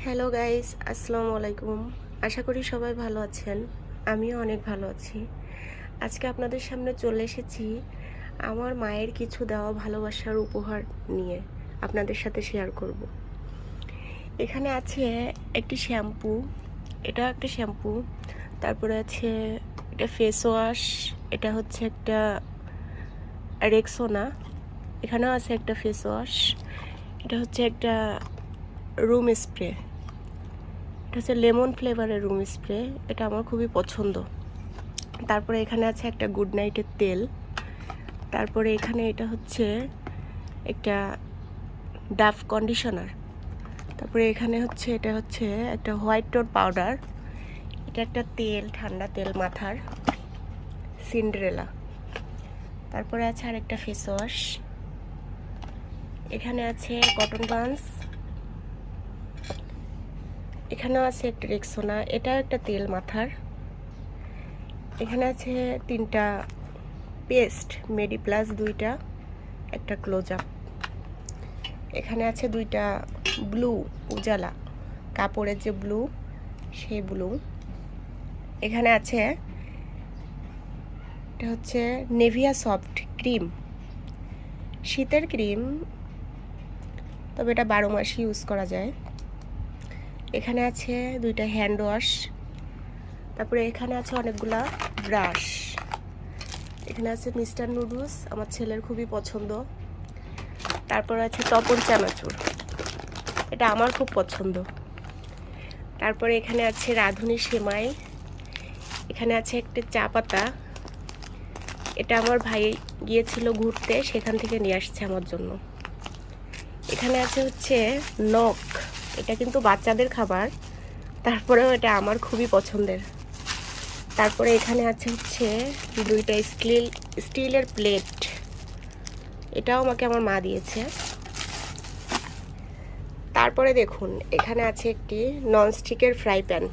Hello guys, আসসালামু আলাইকুম। আশা করি সবাই ভালো আছেন। আমিও অনেক ভালো আছি। আজকে আপনাদের সামনে চলে এসেছি আমার মায়ের কিছু দেওয়া ভালোবাসার উপহার নিয়ে আপনাদের সাথে শেয়ার করব। এখানে আছে একটি শ্যাম্পু, এটা একটা শ্যাম্পু, তারপরে আছে এটা ফেস ওয়াশ, এটা হচ্ছে একটা রেক্সোনা, এখানেও আছে একটা ফেস ওয়াশ, এটা হচ্ছে একটা রুম স্প্রে, এটা হচ্ছে লেমন ফ্লেভারের রুম স্প্রে, এটা আমার খুবই পছন্দ। তারপরে এখানে আছে একটা গুড নাইটের তেল, তারপরে এখানে এটা হচ্ছে একটা ডাভ কন্ডিশনার, তারপরে এখানে হচ্ছে এটা হচ্ছে একটা হোয়াইট টোন পাউডার, এটা একটা তেল, ঠান্ডা তেল মাথার, সিন্ড্রেলা। তারপরে আছে আর একটা ফেস ওয়াশ, এখানে আছে কটন বান্স, এখানেও আছে একটা রেক্সোনা, এটা একটা তেল মাথার, এখানে আছে তিনটা পেস্ট, মেডি প্লাস দুইটা, একটা ক্লোজ আপ, এখানে আছে দুইটা ব্লু উজালা কাপড়ের যে ব্লু, সেই ব্লু, এখানে আছে এটা হচ্ছে নেভিয়া সফট ক্রিম, শীতের ক্রিম, তবে এটা 12 মাসই ইউজ করা যায়। এখানে আছে দুইটা হ্যান্ড ওয়াশ, তারপরে এখানে আছে অনেকগুলা ব্রাশ, এখানে আছে মিস্টার নুডলস, আমার ছেলের খুবই পছন্দ, তারপর আছে তপন চানাচুর, এটা আমার খুব পছন্দ, তারপরে এখানে আছে রাঁধুনি সেমাই, এখানে আছে একটা চা পাতা, এটা আমার ভাই গিয়েছিল ঘুরতে, সেখান থেকে নিয়ে আসছে আমার জন্য। এখানে আছে হচ্ছে নখ, এটা কিন্তু বাচ্চাদের খাবার, তারপরেও এটা আমার খুবই পছন্দের। তারপরে এখানে আছে হচ্ছে দুইটা স্টিলের প্লেট, এটাও আমাকে আমার মা দিয়েছে। তারপরে দেখুন এখানে আছে একটি ননস্টিকের ফ্রাই প্যান,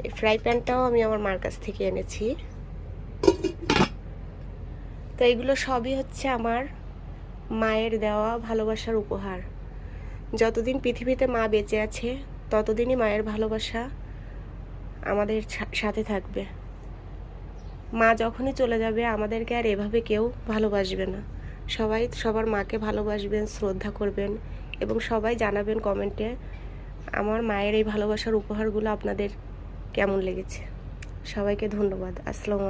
এই ফ্রাই প্যানটাও আমি আমার মার কাছ থেকে এনেছি। তো এগুলো সবই হচ্ছে আমার মায়ের দেওয়া ভালোবাসার উপহার। যতদিন পৃথিবীতে মা বেঁচে আছে ততদিনই মায়ের ভালোবাসা আমাদের সাথে থাকবে। মা যখনই চলে যাবে আমাদেরকে আর এভাবে কেউ ভালোবাসবে না। সবাই সবার মাকে ভালোবাসবেন, শ্রদ্ধা করবেন এবং সবাই জানাবেন কমেন্টে আমার মায়ের এই ভালোবাসার উপহারগুলো আপনাদের কেমন লেগেছে। সবাইকে ধন্যবাদ। আসসালামু আলাইকুম।